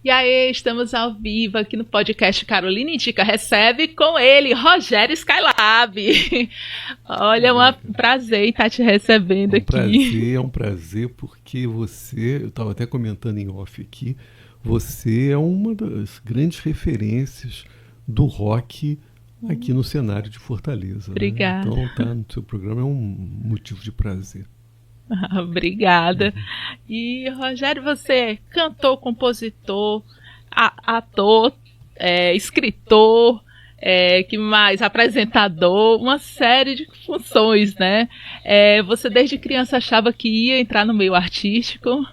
E aí, estamos ao vivo aqui no podcast Carolina Indica Recebe com ele, Rogério Skylab. Olha, é um prazer estar te recebendo aqui. É um prazer porque você, eu estava até comentando em off aqui, você é uma das grandes referências do rock aqui no cenário de Fortaleza. Obrigada. Né? Então, estar no seu programa é um motivo de prazer. Obrigada. E, Rogério, você é cantor, compositor, ator, escritor, que mais? Apresentador, uma série de funções, né? Você desde criança achava que ia entrar no meio artístico?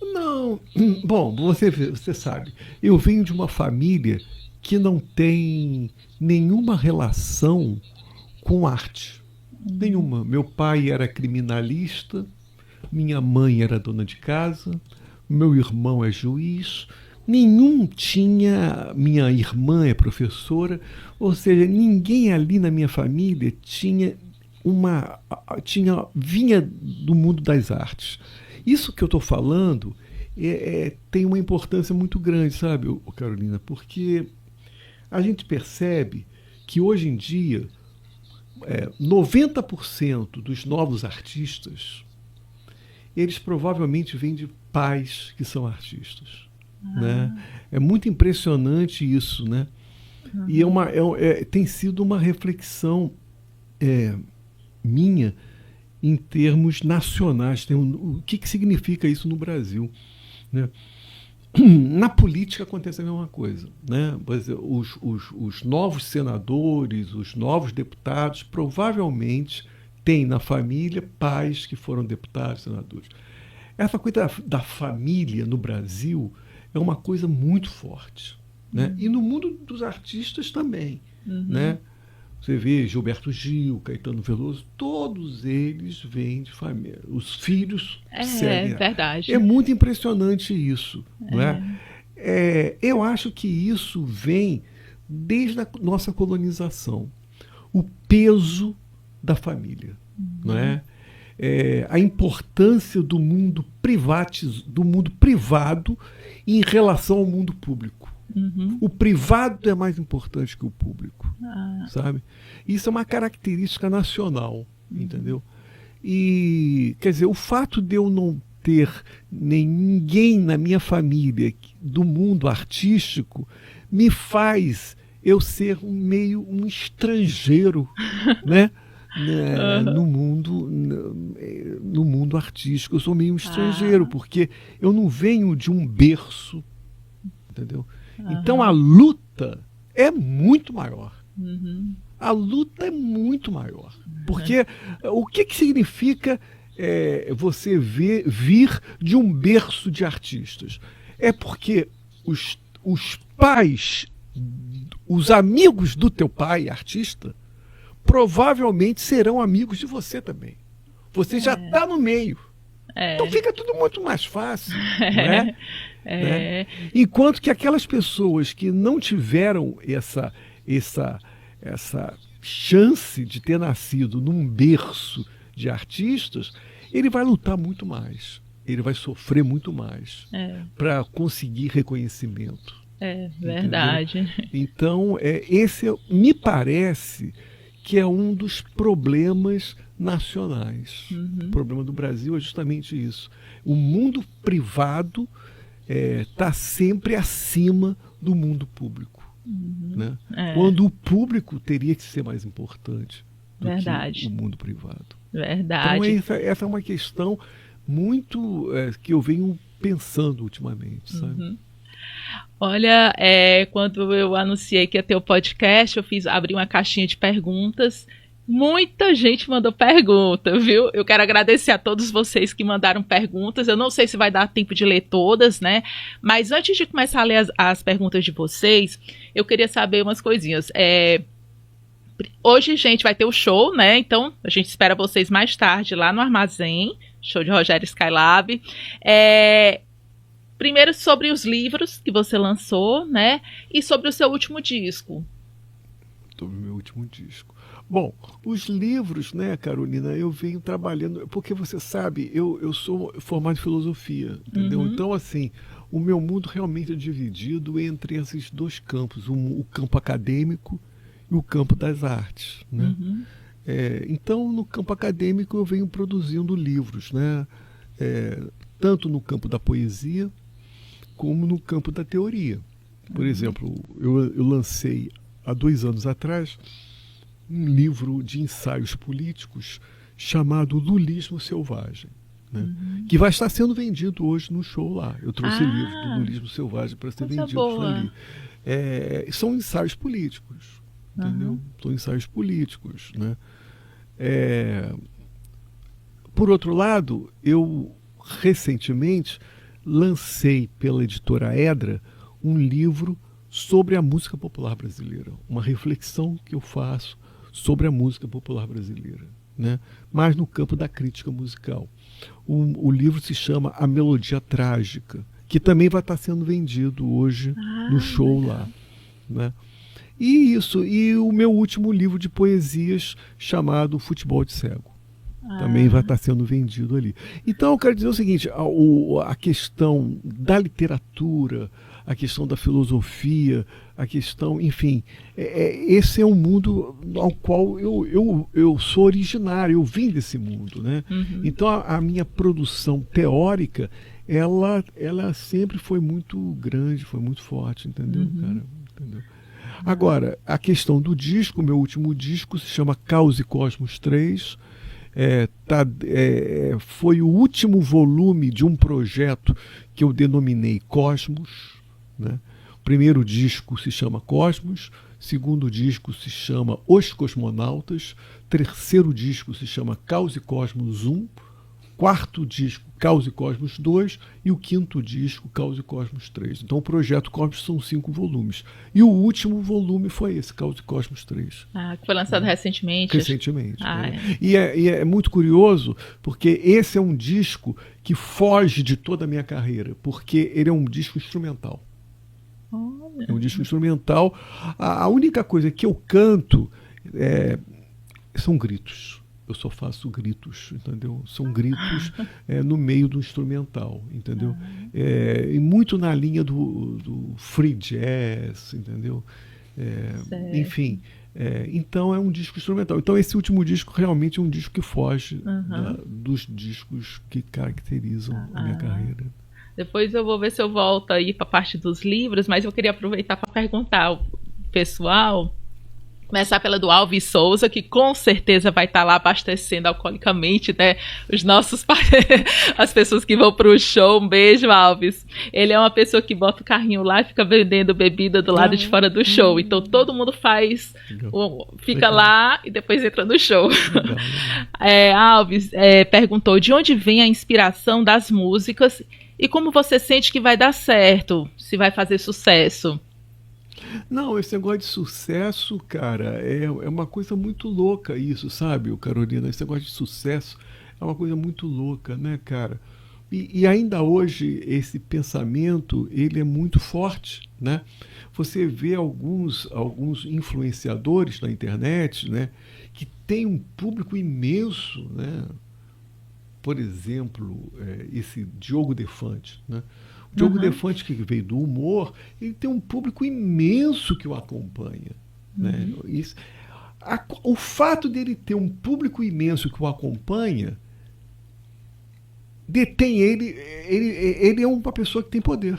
Não. Bom, você sabe, eu venho de uma família que não tem nenhuma relação com arte. Nenhuma. Meu pai era criminalista, minha mãe era dona de casa, meu irmão é juiz, nenhum tinha, minha irmã é professora, ou seja, ninguém ali na minha família vinha do mundo das artes. Isso que eu estou falando tem uma importância muito grande, sabe, Carolina, porque a gente percebe que hoje em dia 90% dos novos artistas, eles provavelmente vêm de pais que são artistas. Né? É muito impressionante isso, né? E tem sido uma reflexão minha em termos nacionais. O que significa isso no Brasil? Né? Na política acontece a mesma coisa. Né? Os novos senadores, os novos deputados, provavelmente têm na família pais que foram deputados, senadores. Essa coisa da família no Brasil é uma coisa muito forte. Né? E no mundo dos artistas também. Né? Você vê Gilberto Gil, Caetano Veloso, todos eles vêm de família. Os filhos seguem. É verdade. É muito impressionante isso. Não é? Eu acho que isso vem desde a nossa colonização. O peso da família. Não é? A importância do mundo privado em relação ao mundo público. O privado é mais importante que o público, sabe? Isso é uma característica nacional, entendeu? E, quer dizer, o fato de eu não ter ninguém na minha família do mundo artístico me faz eu ser um estrangeiro, né? No mundo artístico. Eu sou meio um estrangeiro, porque eu não venho de um berço, entendeu? Então a luta é muito maior. A luta é muito maior. Porque o que significa você vir de um berço de artistas? É porque os pais, os amigos do teu pai, artista, provavelmente serão amigos de você também. Você já está no meio. Então fica tudo muito mais fácil. Não é? Né? Enquanto que aquelas pessoas que não tiveram essa chance de ter nascido num berço de artistas, ele vai lutar muito mais. Ele vai sofrer muito mais para conseguir reconhecimento. Verdade. Entendeu? Então, esse me parece que é um dos problemas nacionais. O problema do Brasil é justamente isso. O mundo privado está sempre acima do mundo público. Né? Quando o público teria que ser mais importante do que o mundo privado. Verdade. Então, essa é uma questão muito que eu venho pensando ultimamente, sabe? Olha, quando eu anunciei que ia ter o podcast, abri uma caixinha de perguntas. Muita gente mandou pergunta, viu? Eu quero agradecer a todos vocês que mandaram perguntas. Eu não sei se vai dar tempo de ler todas, né? Mas antes de começar a ler as perguntas de vocês, eu queria saber umas coisinhas. Hoje, gente, vai ter o show, né? Então, a gente espera vocês mais tarde lá no Armazém, show de Rogério Skylab. Primeiro sobre os livros que você lançou, né? E sobre o seu último disco. Sobre o meu último disco. Bom, os livros, né, Carolina, eu venho trabalhando, porque você sabe, eu sou formado em filosofia, entendeu? Então, assim, o meu mundo realmente é dividido entre esses dois campos, o campo acadêmico e o campo das artes, né? Então, no campo acadêmico, eu venho produzindo livros, né? Tanto no campo da poesia, como no campo da teoria. Por exemplo, eu lancei, há 2 anos atrás, um livro de ensaios políticos chamado Lulismo Selvagem, né? Que vai estar sendo vendido hoje no show lá. Eu trouxe o livro do Lulismo Selvagem para ser vendido ali. São ensaios políticos, entendeu? São ensaios políticos, né? Por outro lado, eu recentemente lancei pela editora Edra um livro sobre a música popular brasileira, uma reflexão que eu faço sobre a música popular brasileira, né? Mas no campo da crítica musical. O livro se chama A Melodia Trágica, que também vai estar sendo vendido hoje no show lá, né? E o meu último livro de poesias chamado Futebol de Cego. Também vai estar sendo vendido ali. Então, eu quero dizer o seguinte, a questão da literatura, a questão da filosofia, a questão, enfim, esse é um mundo ao qual eu sou originário, eu vim desse mundo, né? Então, a minha produção teórica, ela sempre foi muito grande, foi muito forte, entendeu, cara? Entendeu? Agora, a questão do disco, meu último disco se chama Caos e Cosmos 3, foi o último volume de um projeto que eu denominei Cosmos, né? O primeiro disco se chama Cosmos, segundo disco se chama Os Cosmonautas, terceiro disco se chama Caos e Cosmos 1, quarto disco Caos e Cosmos 2 e o quinto disco Caos e Cosmos 3. Então o projeto Cosmos são 5 volumes. E o último volume foi esse, Caos e Cosmos 3. Que foi lançado recentemente. Recentemente. Né? E é muito curioso, porque esse é um disco que foge de toda a minha carreira, porque ele é um disco instrumental. É um disco instrumental. A única coisa que eu canto são gritos. Eu só faço gritos, entendeu? São gritos no meio do instrumental, entendeu? E muito na linha do free jazz, entendeu? Enfim, então é um disco instrumental. Então esse último disco realmente é um disco que foge dos discos que caracterizam a minha carreira. Depois eu vou ver se eu volto aí para a parte dos livros, mas eu queria aproveitar para perguntar ao pessoal. Começar pela do Alves Souza, que com certeza vai estar lá abastecendo alcoolicamente, né, os nossos as pessoas que vão para o show. Um beijo, Alves. Ele é uma pessoa que bota o carrinho lá e fica vendendo bebida do lado de fora do show. Então todo mundo fica lá e depois entra no show. Alves perguntou de onde vem a inspiração das músicas e como você sente que vai dar certo, se vai fazer sucesso. Não, esse negócio de sucesso, cara, é uma coisa muito louca isso, sabe, Carolina? Esse negócio de sucesso é uma coisa muito louca, né, cara? E ainda hoje esse pensamento, ele é muito forte, né? Você vê alguns influenciadores na internet, né, que tem um público imenso, né? Por exemplo, esse Diogo Defante, né? O Diogo Defante, que veio do humor, ele tem um público imenso que o acompanha, né? O fato dele ter um público imenso que o acompanha detém ele é uma pessoa que tem poder.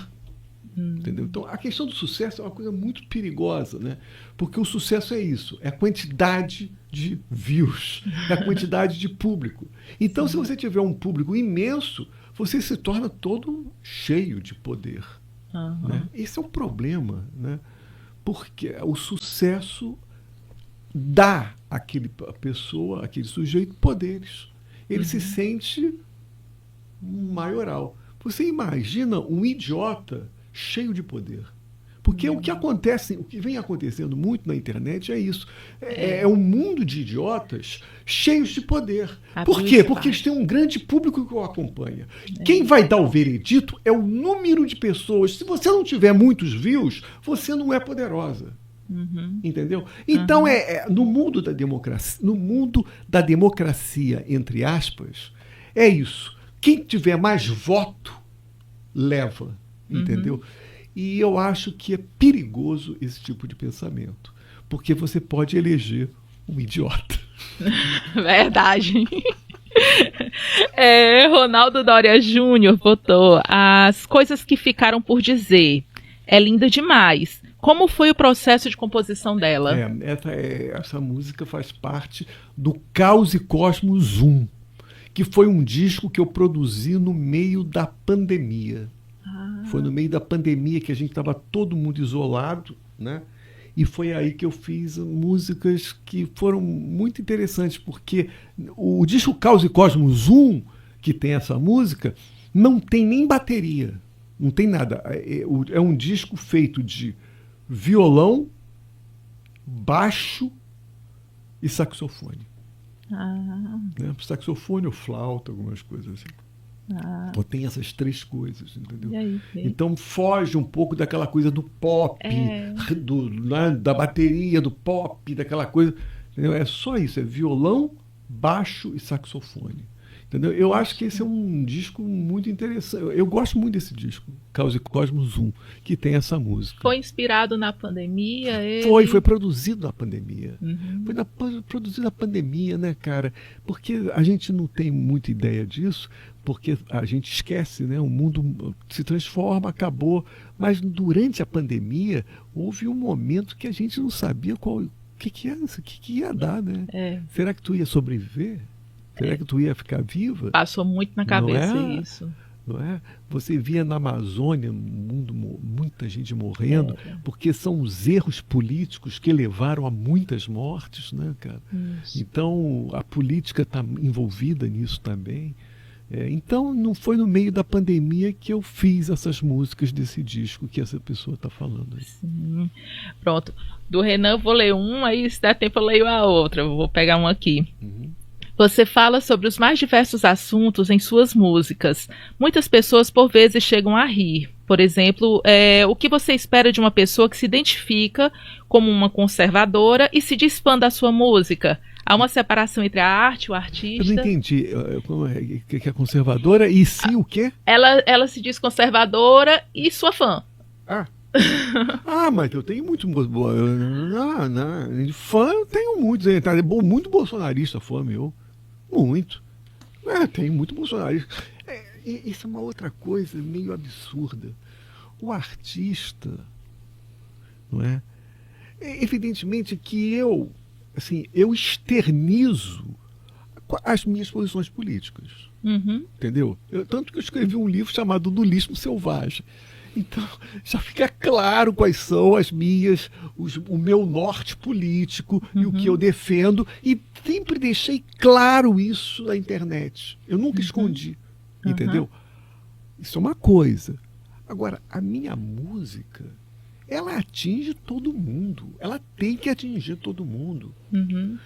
Entendeu? Então, a questão do sucesso é uma coisa muito perigosa, né? Porque o sucesso é isso, é a quantidade de views, é a quantidade de público. Então, se você tiver um público imenso, você se torna todo cheio de poder. Né? Esse é um problema, né? Porque o sucesso dá àquela pessoa, àquele sujeito, poderes. Ele se sente maioral. Você imagina um idiota cheio de poder. Porque o que vem acontecendo muito na internet é isso. É um mundo de idiotas cheios de poder. Por quê? Porque eles têm um grande público que o acompanha. Quem vai dar o veredito é o número de pessoas. Se você não tiver muitos views, você não é poderosa. Entendeu? Então, no mundo da democracia, entre aspas, é isso. Quem tiver mais voto, leva. Entendeu? E eu acho que é perigoso esse tipo de pensamento. Porque você pode eleger um idiota. Verdade. Ronaldo Doria Júnior botou: as coisas que ficaram por dizer. É linda demais. Como foi o processo de composição dela? Essa música faz parte do Caos e Cosmos 1, que foi um disco que eu produzi no meio da pandemia. Foi no meio da pandemia que a gente estava todo mundo isolado, né? E foi aí que eu fiz músicas que foram muito interessantes, porque o disco Caos e Cosmos 1, que tem essa música, não tem nem bateria, não tem nada. É um disco feito de violão, baixo e saxofone. Né? Saxofone ou flauta, algumas coisas assim. Então, tem essas três coisas, entendeu? Então foge um pouco daquela coisa do pop, da bateria, do pop, daquela coisa. Entendeu? É só isso, é violão, baixo e saxofone. Entendeu? Eu acho que esse é um disco muito interessante. Eu gosto muito desse disco, Caos e Cosmos 1, que tem essa música. Foi inspirado na pandemia? Foi produzido na pandemia. Foi produzido na pandemia, né, cara? Porque a gente não tem muita ideia disso, porque a gente esquece, né? O mundo se transforma, acabou. Mas durante a pandemia, houve um momento que a gente não sabia o que ia dar, né? Será que tu ia sobreviver? Será que tu ia ficar viva? Passou muito na cabeça isso. Não é? Você via na Amazônia muita gente morrendo, porque são os erros políticos que levaram a muitas mortes, né, cara? Isso. Então, a política está envolvida nisso também. Então, não foi no meio da pandemia que eu fiz essas músicas desse disco que essa pessoa está falando. Sim. Pronto. Do Renan, eu vou ler um, aí se der tempo eu leio a outra. Eu vou pegar um aqui. Você fala sobre os mais diversos assuntos em suas músicas. Muitas pessoas, por vezes, chegam a rir. Por exemplo, o que você espera de uma pessoa que se identifica como uma conservadora e se diz fã da sua música? Há uma separação entre a arte e o artista? Eu não entendi. Que é conservadora e sim o quê? Ela se diz conservadora e sua fã. Mas eu tenho muito fã, eu tenho muitos. Muito bolsonarista fã meu. Muito. Tem muito bolsonarista. Isso é uma outra coisa meio absurda. O artista, não é? Evidentemente que eu externizo as minhas posições políticas. Entendeu? Tanto que eu escrevi um livro chamado Lulismo Selvagem. Então, já fica claro quais são o meu norte político e o que eu defendo. E sempre deixei claro isso na internet. Eu nunca escondi. Entendeu? Isso é uma coisa. Agora, a minha música, ela atinge todo mundo. Ela tem que atingir todo mundo.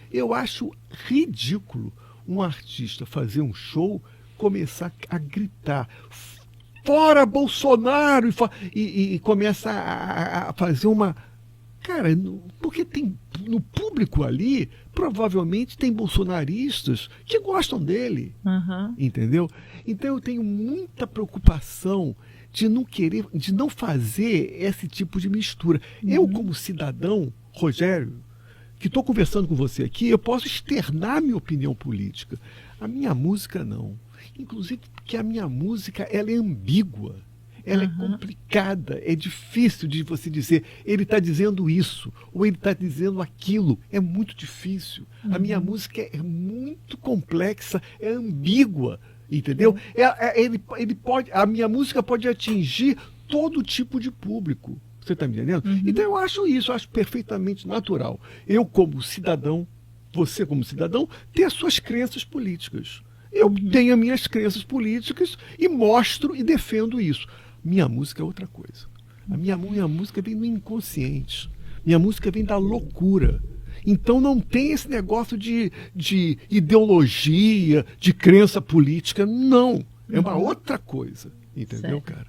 Eu acho ridículo um artista fazer um show, começar a gritar fora Bolsonaro e começa a fazer uma... Cara, porque tem no público ali, provavelmente tem bolsonaristas que gostam dele, entendeu? Então eu tenho muita preocupação de não fazer esse tipo de mistura. Eu, como cidadão, Rogério, que estou conversando com você aqui, eu posso externar minha opinião política. A minha música não. Inclusive porque a minha música ela é ambígua, ela é complicada, é difícil de você dizer, ele está dizendo isso, ou ele está dizendo aquilo, é muito difícil. A minha música é muito complexa, é ambígua, entendeu? A minha música pode atingir todo tipo de público, você está me entendendo? Então eu acho perfeitamente natural. Eu como cidadão, você como cidadão, ter as suas crenças políticas. Eu tenho as minhas crenças políticas e mostro e defendo isso. Minha música é outra coisa. A minha música vem do inconsciente. Minha música vem da loucura. Então não tem esse negócio de ideologia, de crença política. Não. É uma outra coisa. Entendeu, cara?